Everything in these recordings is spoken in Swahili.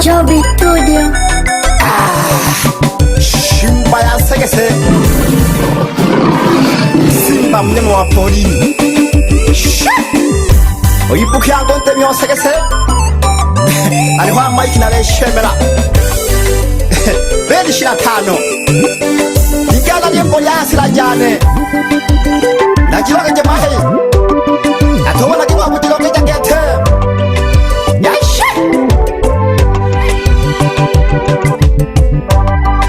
Joby Studio. Simba ya segese, Simba mnyama wa porini. Oyipuki yangu ntemi wa segese, aliwa maiki na leshemela. Bedi 25 Igala liembo yasi la jane na kiloke jemahe atowa na kiloke kiloke jangete yashe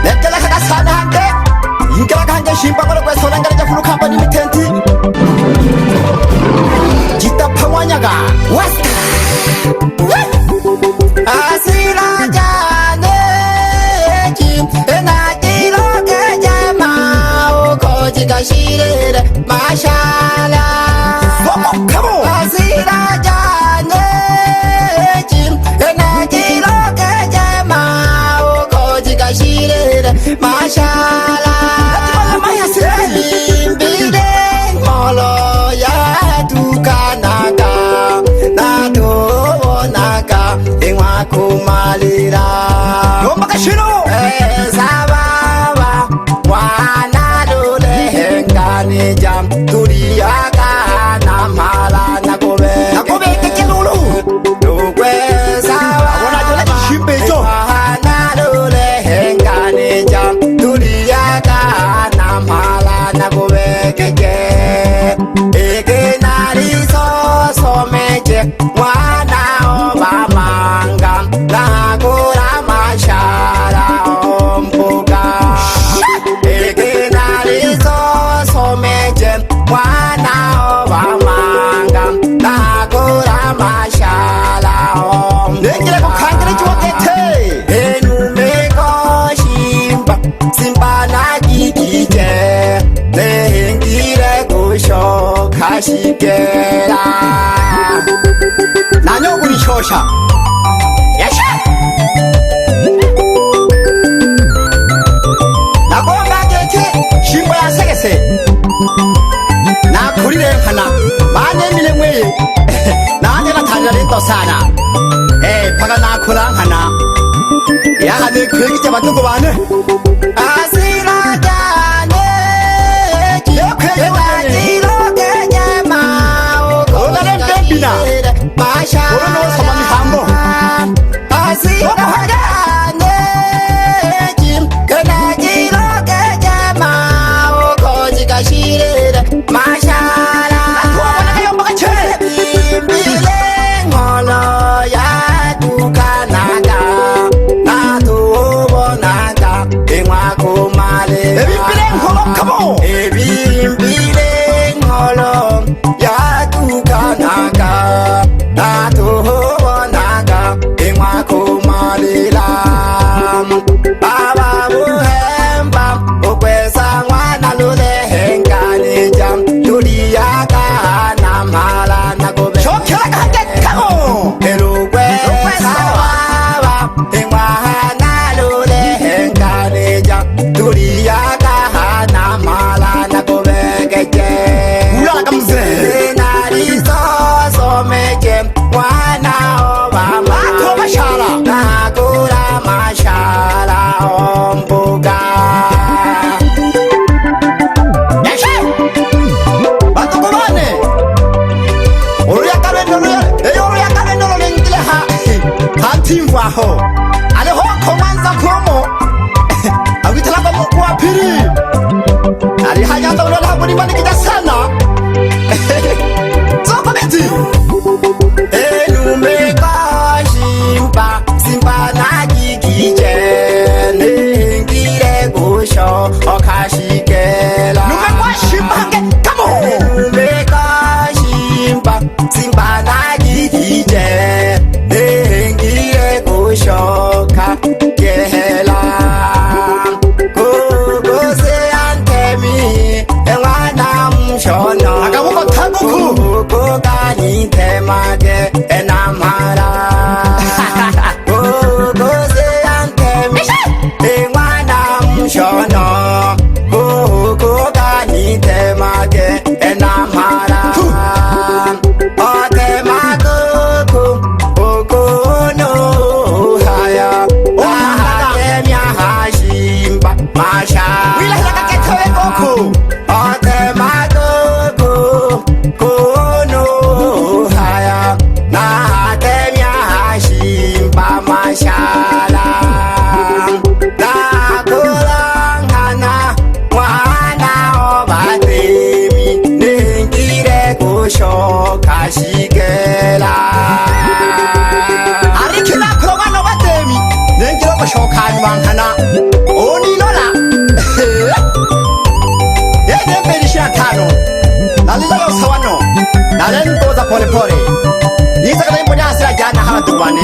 nekela kaka sana hande igala kanje shimba kwa kwa sona ngala jafuru company mitenti jita pawanyaga wasta asira jane Kashire mashala asira jane jim ena jilo kejema uko kashire mashala maya simbile molo ya tukanaga na do naga engwa kumalira yomba kashiro sababa wana ni jam turiyaga na mala na gobe kekilulu dogwe sawa wona jole shimbejo na dole henga ni jam turiyaga na mala na gobe keke ege nari so meje wana obamanga na gora mashara ombuga ege nari someje mwana obamanga nagura mashala ndekile kukangire chiwokete enumeko shimba simba nagigije nehengire kushoka shikera nanyogurishosha yasha Shimba ya segese na kurire nkana bane mile mweye nanje natangira lento sana paka nakura nkana yahane kwegije batugo bane asira jane kiyokwege kejema ogale mbina masha ono soma mihambo asira jane jim kashire mashala tuwana kayo makache bimbile ngolo ya tukanaga na tubonaga engwa kumale bimbile ngolo kamo bimbile ngolo ya tukanaga na tubonaga engwa kumale la baba buhemba okwesa ngwana lule mashala ombuga yashe batukubane uruyakabendo lolengile hatimvaho aleho komanza komo awitalaba mkuwa piri alihayanza ulola kulimanikija sana sokometi enumeka shimba simba nagigije ningire gusho okashikela numekwa shimba hange kamo numeka shimba simba nagigije ningire gusho okashikela kugose antemi engwana mshono akabuko tabuku kugani temage enamara shono kuku gani temage enamara o temakuku kanywankana onilola yenembelisha tano nalilalo sawano nalentoza polepole yisakalembonya jana hawadubane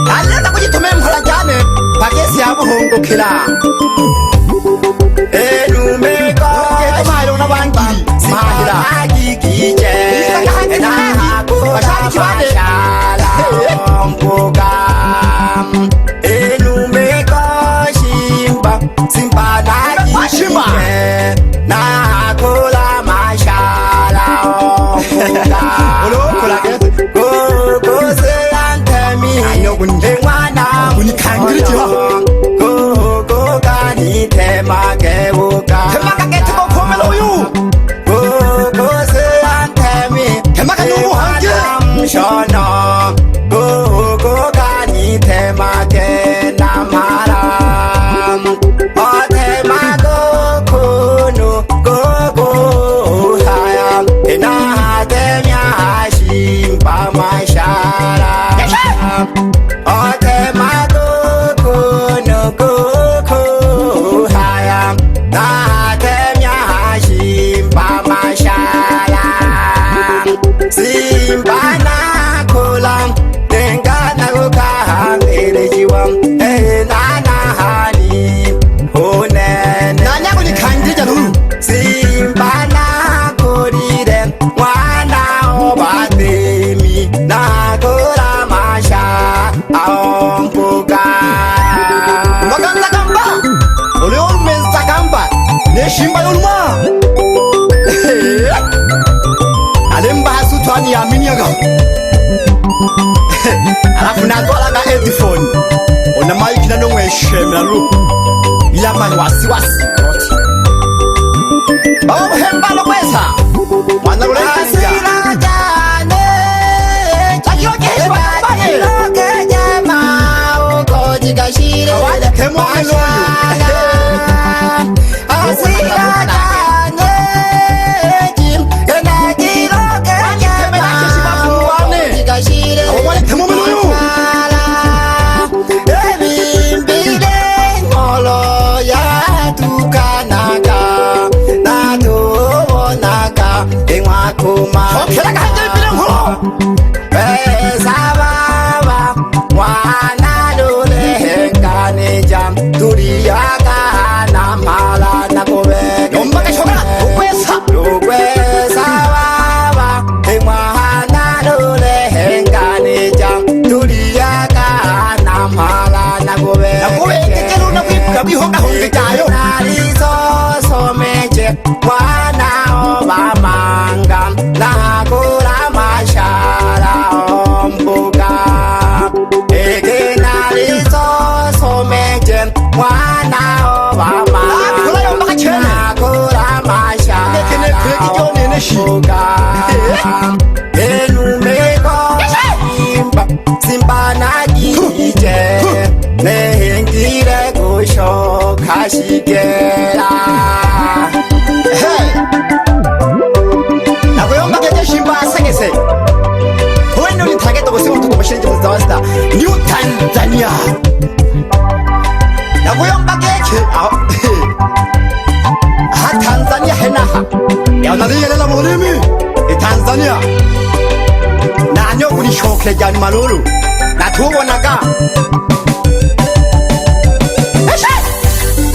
nalileta kujitumia mhala jane pakesi ya buhungukila enumeko mahilo na wangiri mahila agikije bashaki kibane mpuga enumeko shimba simba nagikije nakula mashala mpuga olokula kose antemi emwana unikangirijiwa temageuka temagagetigo komela uyu kose antemi temaganubuhange mshono kukani temage namara otemagokunu kukuhaya enatemya shimpa mashara otemagokunu kukuhaya natemya shimpa mashara simba nakula tengana kukahangerejiwa nanahani unene nanyakunikangirija lulu simba nakulire mwana obatemi nakula masha aompuga maganzagamba uliomenzagamba neshimba yoluma alemba hasutwani yaminyaga alafu natwalaga headphone ona maikina nomweshemera lu ilamani wasiwasi bawabuhembalo kwesa mwana lulenga mwana obamanga nakula mashala ompuga egenalisosomeje mwana obamanga nakula mashala ompuga enumeko simba nagije nehengire kushoka shigera nakuyomba keje shimba asengese wenu ni target kusimu tukumushinji muzawasta New Tanzania nakuyomba keje aha Tanzania henaha yaunaliyelela mulimi Tanzania nanyo kulishoke jani malulu natubonaga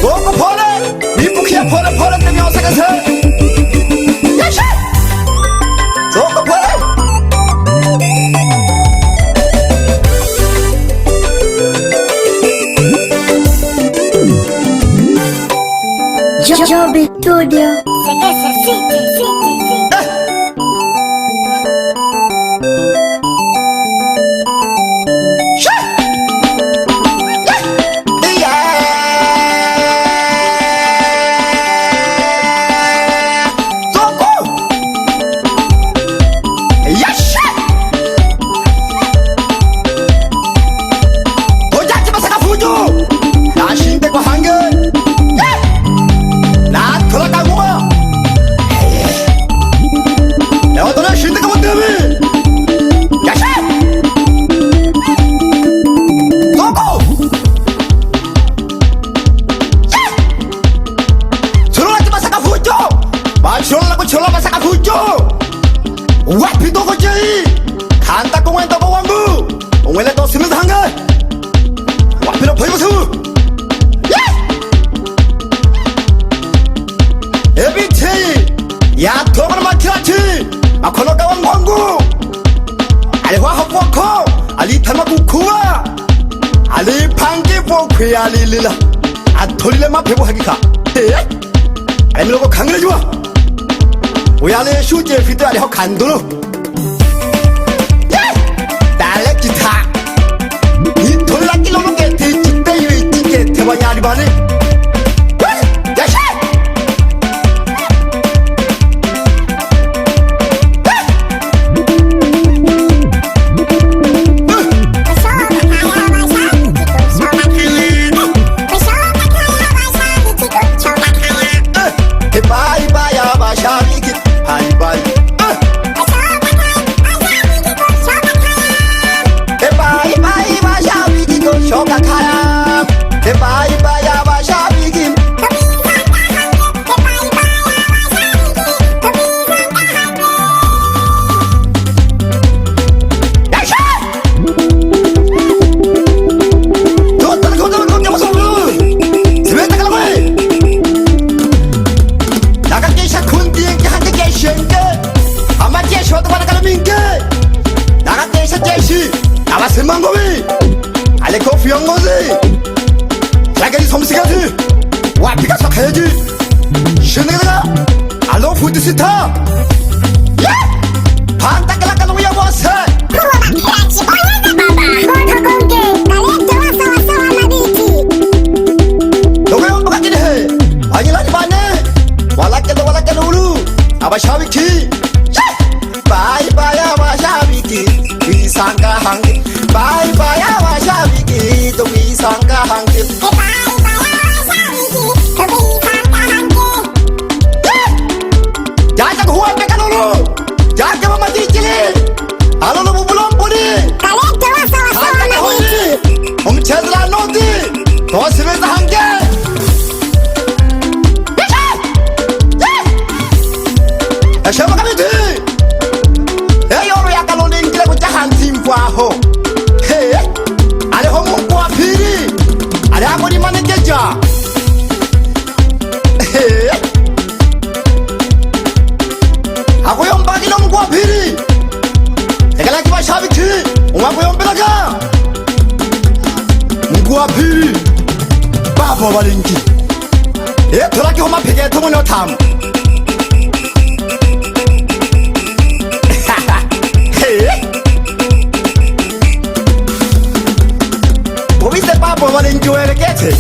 Boko pole nipukie pole pole temyosegese Yeshe Boko pole Joby Studio. 원래 또 쓰면서 한가 와피로 보이고서 에비티 야 도가로 마키라치 아코노가원 광고 알화 합워커 알리 탈마쿠쿠와 알리 방기 보크야 알리릴라 아토리레마 배고하기가 에? 알미로고 강렬해주와 오야네 슈제 피트 알리 헉 간도로 달래 기타 이 돌락기 노는 게 뒤집대 이위 찌게 대박이 아리바네 야샤 바이바야 바샤비기 바이바이 바이바이 바샤비기 고 쇼카카야 바이바야 바샤비기 야샤 좋다 좋다 좋다 무서워 집에 나가라고 해 나가게샤 콘디엔게 한대 게시엔게 아마디에 쇼도 바라가는 민게 나가게샤 게시 나와세만 거위 알레 코피 연거지 자가리 섬시가지 와피가 석해야지 신내가 알로 푸드시타 예 반딱깔락깔 놓야 보세 너가 연복하긴 해 아니라니 마네 왈라깨도 왈라깨도 우루 아바샤비키 바이바야 바샤비키 위상가 한길 바이바야 바샤비키 또 위상가 한길 야자고 호화 빼가노루 야자고 마디끼리 아노노 부불럼 보니 한가가 호니 엄체들아 노디 더 쓰면서 한게 Siapa kami tu? Orang yang kalau ni kita pun jangan timpa ho. Hey, ada homo kuah piri, ada apa di mana kerja? Hey, aku yang bagi nom kuah piri. Sekali lagi macam itu, aku yang belaga. Kuah piri, bapa balingi. Tu lagi homo pergi tu mana tam? Viste papo vale enjoy the get it.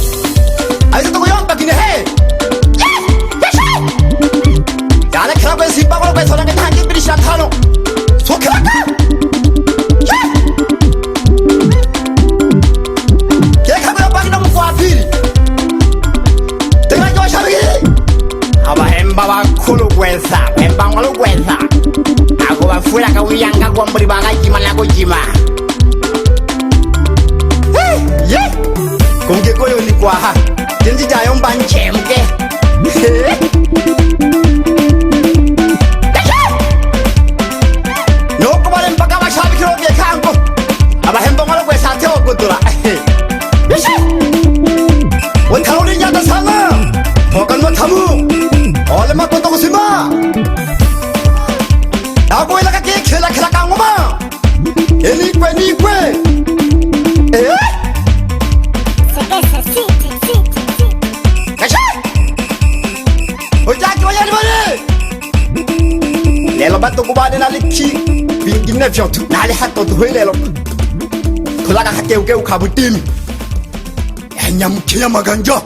Ahí se tocó yo para que ne. Ya le creo que si pago lo que son que tan que brillan tano. So que acá. ¿Qué cabe para que no me pueda pedir? Tengo yo sabe. Aba hemba ba kulu kwesa, hemba ngalo kwesa. Ako ba fuera ka uyanga kwa mbri ba jima la ko jima. Ye, 공개 꼬요니까 겐지 자연반 재밌게. 놓고 말은 바까마 샤비키로 게 강고. 아마 햄버거로 왜 사태 없고더라. 예시. 원타로리 야다 상아. 더간만 타무. 얼마 것도 쓰마. 나고 일라가 게 켈라켈라 강고마. 니que. 에? Lelo bato ko ba na liki bingin na fiot na le hato to lelo to la ka ke ke ka butim nyam kiyama ganja